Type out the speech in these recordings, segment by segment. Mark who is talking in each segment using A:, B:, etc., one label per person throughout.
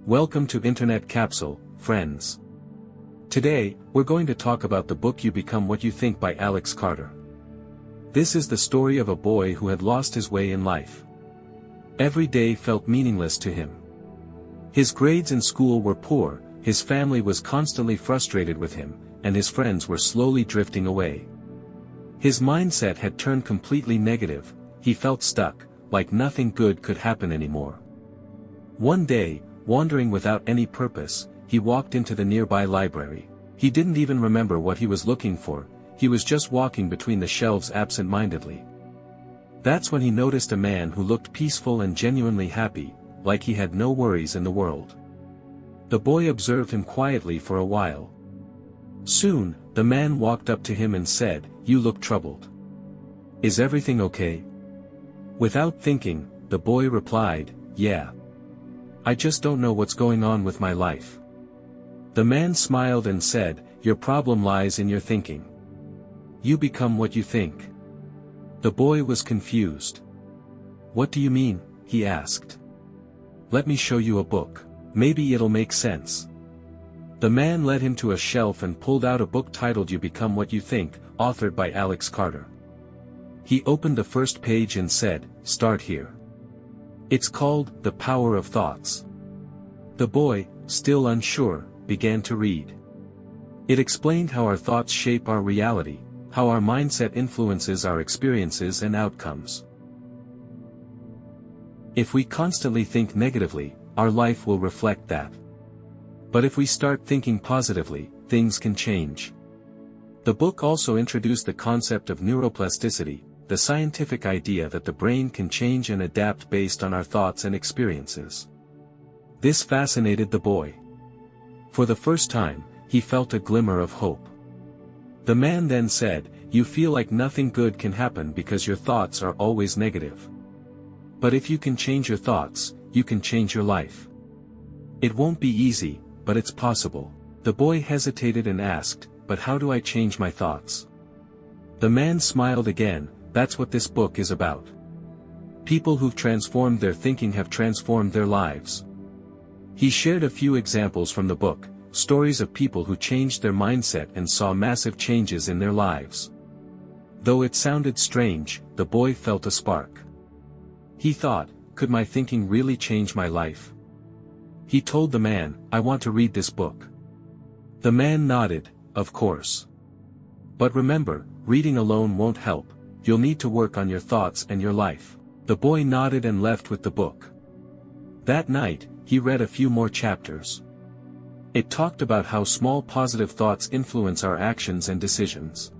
A: Welcome to Internet Capsule, friends. Today, we're going to talk about the book You Become What You Think by Alex Carter. This is the story of a boy who had lost his way in life. Every day felt meaningless to him. His grades in school were poor, his family was constantly frustrated with him, and his friends were slowly drifting away. His mindset had turned completely negative, he felt stuck, like nothing good could happen anymore. One day, wandering without any purpose, he walked into the nearby library. He didn't even remember what he was looking for, he was just walking between the shelves absent-mindedly. That's when he noticed a man who looked peaceful and genuinely happy, like he had no worries in the world. The boy observed him quietly for a while. Soon, the man walked up to him and said, "You look troubled. Is everything okay?" Without thinking, the boy replied, "Yeah. I just don't know what's going on with my life." The man smiled and said, "Your problem lies in your thinking. You become what you think." The boy was confused. "What do you mean?" he asked. "Let me show you a book. Maybe it'll make sense." The man led him to a shelf and pulled out a book titled You Become What You Think, authored by Alex Carter. He opened the first page and said, "Start here. It's called The Power of Thoughts." The boy, still unsure, began to read. It explained how our thoughts shape our reality, how our mindset influences our experiences and outcomes. If we constantly think negatively, our life will reflect that. But if we start thinking positively, things can change. The book also introduced the concept of neuroplasticity, the scientific idea that the brain can change and adapt based on our thoughts and experiences. This fascinated the boy. For the first time, he felt a glimmer of hope. The man then said, "You feel like nothing good can happen because your thoughts are always negative. But if you can change your thoughts, you can change your life. It won't be easy, but it's possible." The boy hesitated and asked, "But how do I change my thoughts?" The man smiled again. "That's what this book is about. People who've transformed their thinking have transformed their lives." He shared a few examples from the book, stories of people who changed their mindset and saw massive changes in their lives. Though it sounded strange, the boy felt a spark. He thought, could my thinking really change my life? He told the man, "I want to read this book." The man nodded, "Of course. But remember, reading alone won't help. You'll need to work on your thoughts and your life." The boy nodded and left with the book. That night, he read a few more chapters. It talked about how small positive thoughts influence our actions and decisions.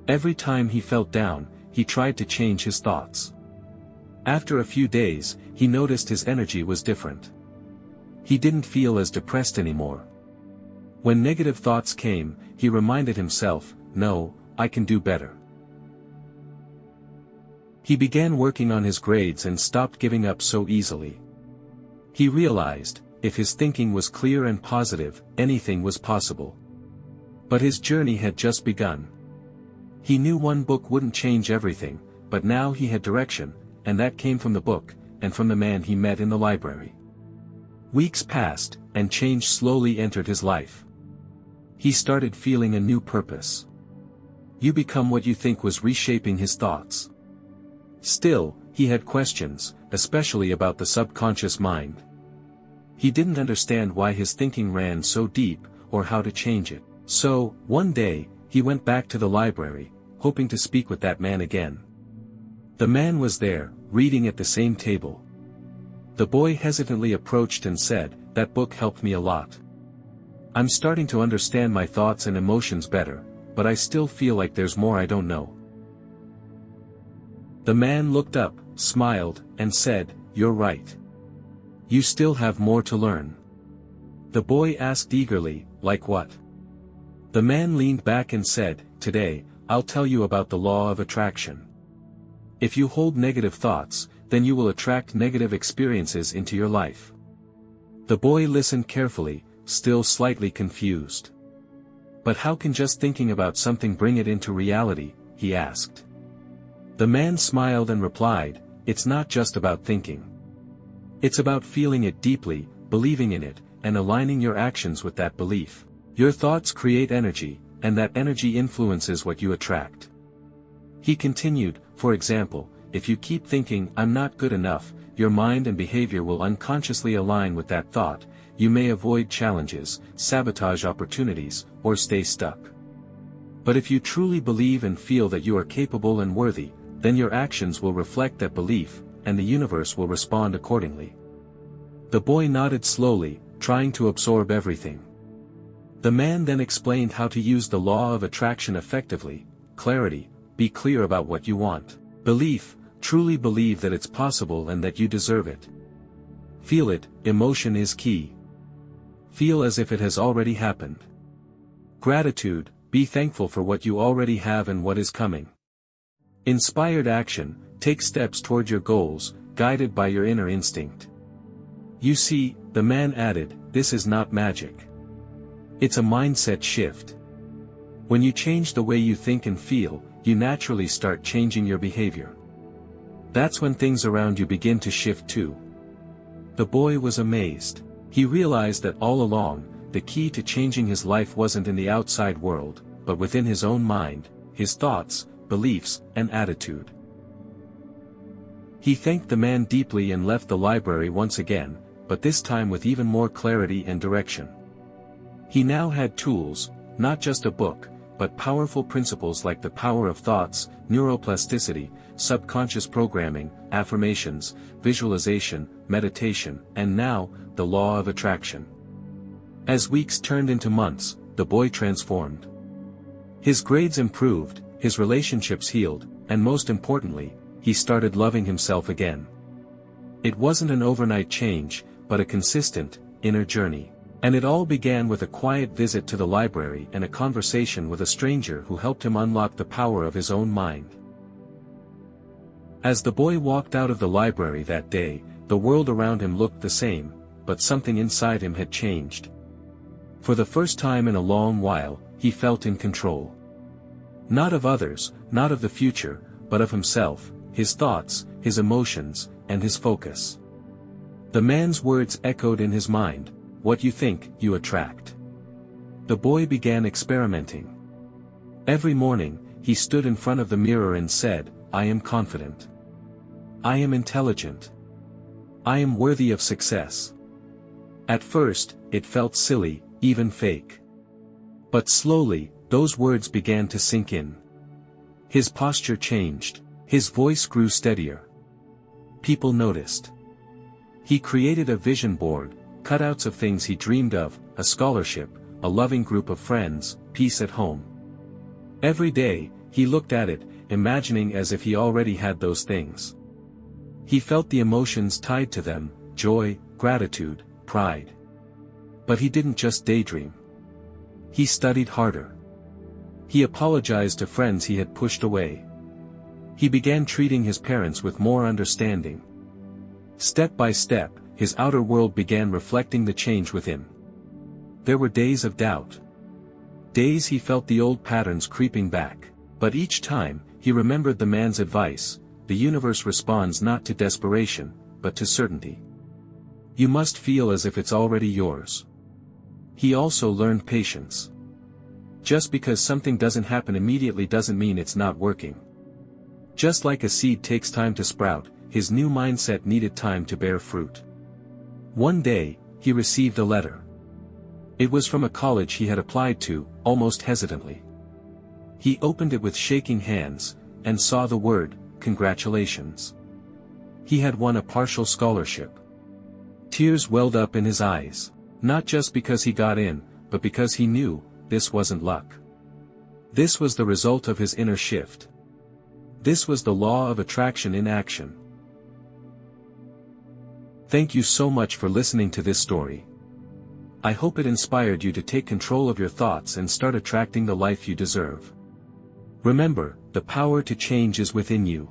A: Every time he felt down, he tried to change his thoughts. After a few days, he noticed his energy was different. He didn't feel as depressed anymore. When negative thoughts came, he reminded himself, "No, I can do better." He began working on his grades and stopped giving up so easily. He realized, if his thinking was clear and positive, anything was possible. But his journey had just begun. He knew one book wouldn't change everything, but now he had direction, and that came from the book, and from the man he met in the library. Weeks passed, and change slowly entered his life. He started feeling a new purpose. You Become What You Think was reshaping his thoughts. Still, he had questions, especially about the subconscious mind. He didn't understand why his thinking ran so deep, or how to change it. So, one day, he went back to the library, hoping to speak with that man again. The man was there, reading at the same table. The boy hesitantly approached and said, "That book helped me a lot. I'm starting to understand my thoughts and emotions better, but I still feel like there's more I don't know." The man looked up, smiled, and said, "You're right. You still have more to learn." The boy asked eagerly, "Like what?" The man leaned back and said, "Today, I'll tell you about the law of attraction. If you hold negative thoughts, then you will attract negative experiences into your life." The boy listened carefully, still slightly confused. "But how can just thinking about something bring it into reality?" he asked. The man smiled and replied, "It's not just about thinking. It's about feeling it deeply, believing in it, and aligning your actions with that belief. Your thoughts create energy, and that energy influences what you attract. He continued, for example, if you keep thinking, "I'm not good enough," your mind and behavior will unconsciously align with that thought. You may avoid challenges, sabotage opportunities, or stay stuck. But if you truly believe and feel that you are capable and worthy, then your actions will reflect that belief, and the universe will respond accordingly. The boy nodded slowly, trying to absorb everything. The man then explained how to use the law of attraction effectively. Clarity: be clear about what you want. Belief: truly believe that it's possible and that you deserve it. Feel it: emotion is key. Feel as if it has already happened. Gratitude: be thankful for what you already have and what is coming. Inspired action: take steps toward your goals, guided by your inner instinct. You see, the man added, this is not magic. It's a mindset shift. When you change the way you think and feel, you naturally start changing your behavior. That's when things around you begin to shift too. The boy was amazed. He realized that all along, the key to changing his life wasn't in the outside world, but within his own mind, his thoughts, beliefs, and attitude. He thanked the man deeply and left the library once again, but this time with even more clarity and direction. He now had tools, not just a book, but powerful principles like the power of thoughts, neuroplasticity, subconscious programming, affirmations, visualization, meditation, and now, the law of attraction. As weeks turned into months, the boy transformed. His grades improved, his relationships healed, and most importantly, he started loving himself again. It wasn't an overnight change, but a consistent, inner journey. And it all began with a quiet visit to the library and a conversation with a stranger who helped him unlock the power of his own mind. As the boy walked out of the library that day, the world around him looked the same, but something inside him had changed. For the first time in a long while, he felt in control. Not of others, not of the future, but of himself, his thoughts, his emotions, and his focus. The man's words echoed in his mind, what you think, you attract. The boy began experimenting. Every morning, he stood in front of the mirror and said, I am confident. I am intelligent. I am worthy of success. At first, it felt silly, even fake. But slowly, those words began to sink in. His posture changed. His voice grew steadier. People noticed. He created a vision board, cutouts of things he dreamed of, a scholarship, a loving group of friends, peace at home. Every day, he looked at it, imagining as if he already had those things. He felt the emotions tied to them, joy, gratitude, pride. But he didn't just daydream. He studied harder. He apologized to friends he had pushed away. He began treating his parents with more understanding. Step by step, his outer world began reflecting the change within. There were days of doubt. Days he felt the old patterns creeping back. But each time, he remembered the man's advice, the universe responds not to desperation, but to certainty. You must feel as if it's already yours. He also learned patience. Just because something doesn't happen immediately doesn't mean it's not working. Just like a seed takes time to sprout, his new mindset needed time to bear fruit. One day, he received a letter. It was from a college he had applied to, almost hesitantly. He opened it with shaking hands, and saw the word, congratulations. He had won a partial scholarship. Tears welled up in his eyes, not just because he got in, but because he knew, this wasn't luck. This was the result of his inner shift. This was the law of attraction in action. Thank you so much for listening to this story. I hope it inspired you to take control of your thoughts and start attracting the life you deserve. Remember, the power to change is within you.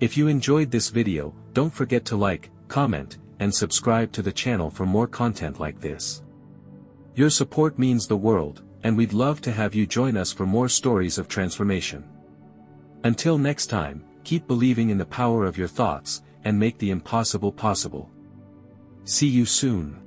A: If you enjoyed this video, don't forget to like, comment, and subscribe to the channel for more content like this. Your support means the world, and we'd love to have you join us for more stories of transformation. Until next time, keep believing in the power of your thoughts, and make the impossible possible. See you soon.